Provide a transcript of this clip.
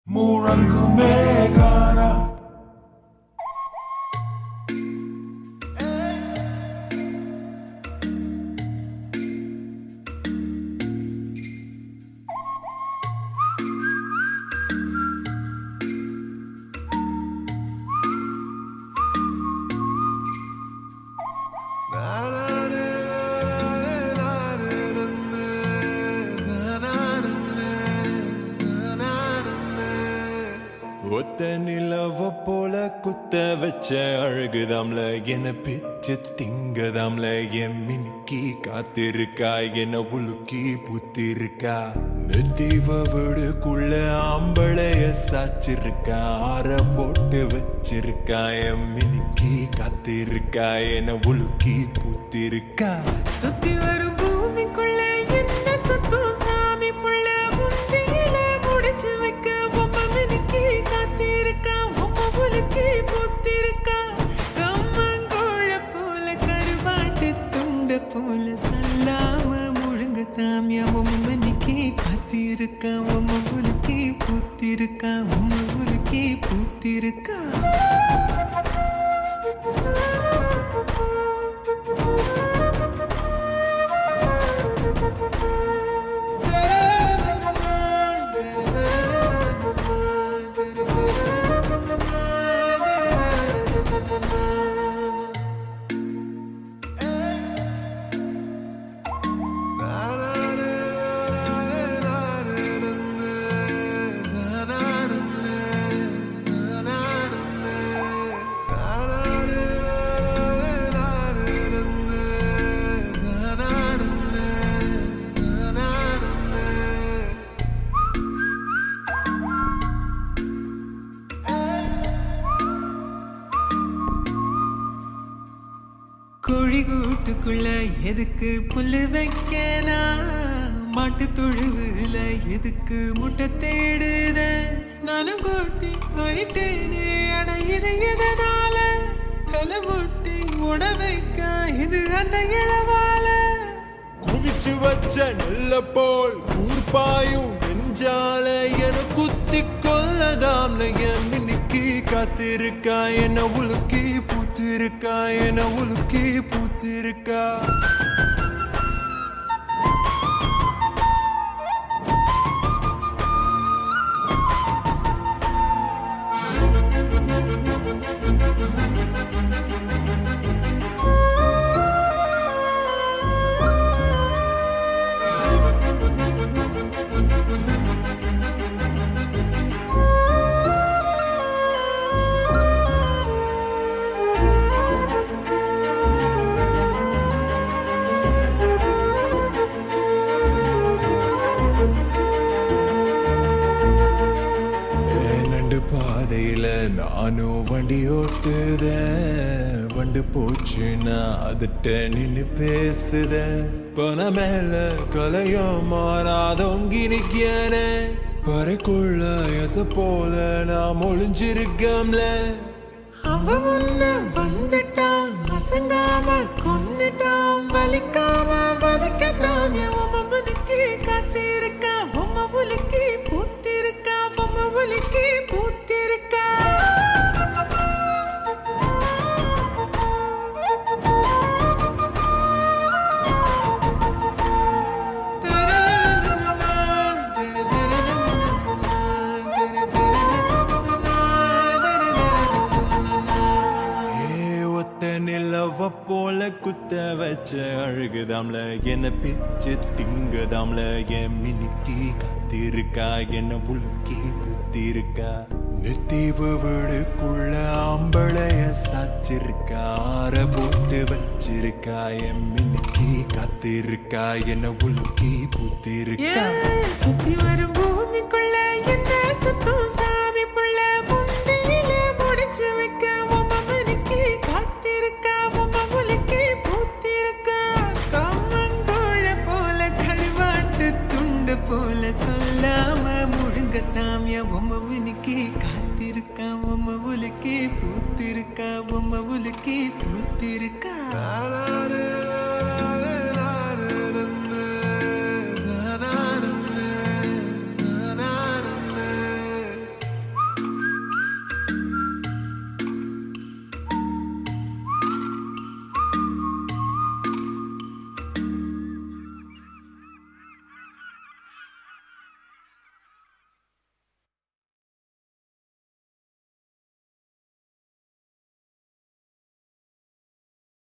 Murangumegana ஒத்த நிலவ போல குத்த வச்ச அழகுதாம்ல என்ன பிச்சு திங்கதாம்ல என் மினுக்கி காத்திருக்கா என்ன உலுக்கி புத்திருக்கா நெத்திவ வீடுக்குள்ள ஆம்பளைய சாச்சிருக்கா ஆற போட்டு வச்சிருக்கா என் மினுக்கி காத்திருக்கா என்ன உலுக்கி புத்திருக்கா சுத்தி வரும் பூமிக்குள்ள என்ன சத்தம் சாமி புள்ள முந்தியில முடிச்சு வைக்க பொம்மை மினுக்கி காத்திருக்கா பொம்மை புலுக்கி பூத்திருக்கா கம்மங்கோழ போல கருவாட்டு துண்ட போல சொல்லாம முழுங்க தாமியா பொம்மை மினுக்கி காத்திருக்கா பொம்மை புலுக்கி பூத்திருக்கா பொம்மை புலுக்கி பூத்திருக்கா கோழி கூட்டுக்குள்ள எதுக்கு புல்லு வைக்கனா மாட்டு தொழுவுல எதுக்கு முட்டை தேடுத நானும் கூட்டி ஆயிட்டேனே அடையுது எதனால தலை முட்டி உட வைக்க இது அந்த இளவால குவிச்சு வச்ச நெல்ல போல் கூர்பாயும் நெஞ்சால என குத்தி கொள்ளதாம்ல என் மினுக்கி காத்திருக்கா என்ன உலுக்கி பூத்திருக்கா என்ன உலுக்கி பூத்திருக்கா பாதையில நானும் வண்டி ஓட்டுத வண்டு போச்சுன்னா அதட்ட நின்னு பேசுத பண மேல கலையும் மாறாதொங்கி நிற்கியன பறைக்குள்ள எச போல நான் ஒளிஞ்சிருக்கம்ல அவ முன்ன வந்துட்டான் அசங்காம கொன்னுட்டான் வலிக்காம வதக்கத்தாம பொம்மை புலுக்கி காத்திருக்கா பொம்மை புலுக்கி பூத்திருக்கா பொம்மை புலுக்கி பூத்திருக்கா நிலவ போல குத்த வச்ச அழகுதாம்ல என்ன பிச்சு திங்கதாம்ல என் மினுக்கி காத்திருக்கா என்ன உலுக்கி புத்திருக்கா நெத்திவ வீடுக்குள்ள ஆம்பளைய சாச்சிருக்கா ஆற போட்டு வச்சிருக்கா என் மினுக்கி காத்திருக்கா என்ன உலுக்கி புத்திருக்கா சுத்தி வரும் பூமிக்குள்ள என்ன சத்தம் சாமி புள்ள முந்தியில முடிச்சு வைக்க பொம்மை மினுக்கி காத்திருக்கா பொம்மை புலுக்கி பூத்திருக்கா கம்மங்கோழ போல கருவாட்டு துண்டு போல சொல்லாம முழுங்க தாமியா பொம்மை மினுக்கி காத்திருக்கா பொம்மை புலுக்கி பூத்திருக்கா பொம்மை புலுக்கி பூத்திருக்கா